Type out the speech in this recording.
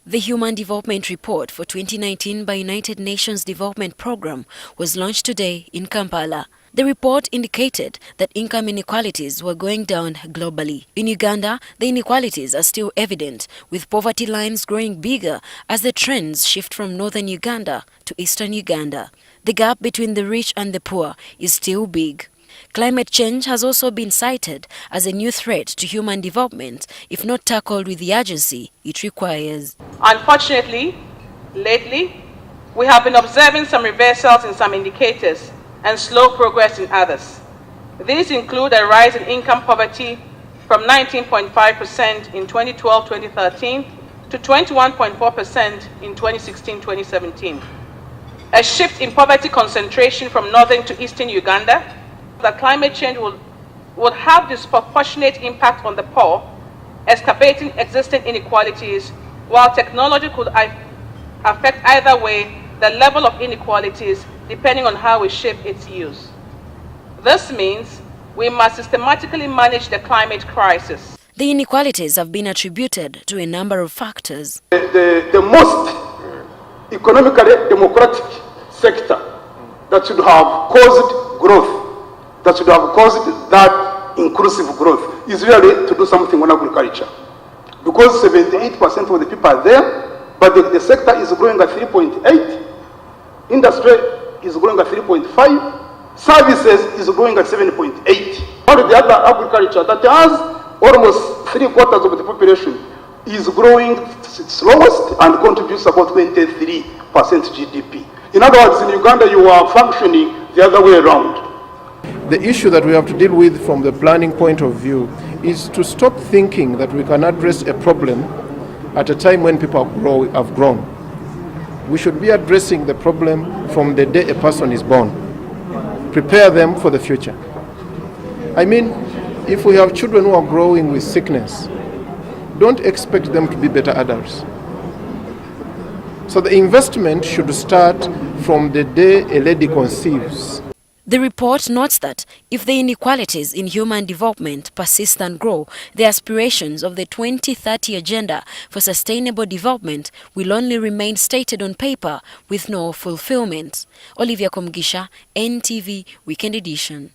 The Human Development Report for 2019 by United Nations Development Programme was launched today in Kampala. The report indicated that income inequalities were going down globally. In Uganda, the inequalities are still evident, with poverty lines growing bigger as the trends shift from Northern Uganda to Eastern Uganda. The gap between the rich and the poor is still big. Climate change has also been cited as a new threat to human development if not tackled with the urgency it requires. Unfortunately, lately, we have been observing some reversals in some indicators and slow progress in others. These include a rise in income poverty from 19.5% in 2012-2013 to 21.4% in 2016-2017. A shift in poverty concentration from Northern to Eastern Uganda. That climate change would have disproportionate impact on the poor, exacerbating existing inequalities, while technology could affect either way the level of inequalities depending on how we shape its use. This means we must systematically manage the climate crisis. The inequalities have been attributed to a number of factors. The most economically democratic sector that should have caused growth, that should have caused that inclusive growth, is really to do something on agriculture. Because 78% of the people are there, but the sector is growing at 3.8, industry is growing at 3.5, services is growing at 7.8. While the other agriculture that has almost 3/4 of the population is growing slowest and contributes about 23% GDP. In other words, in Uganda you are functioning the other way around. The issue that we have to deal with from the planning point of view is to stop thinking that we can address a problem at a time when people have grown. We should be addressing the problem from the day a person is born. Prepare them for the future. I mean, if we have children who are growing with sickness, don't expect them to be better adults. So the investment should start from the day a lady conceives. The report notes that if the inequalities in human development persist and grow, the aspirations of the 2030 Agenda for Sustainable Development will only remain stated on paper with no fulfillment. Olivia Komgisha, NTV Weekend Edition.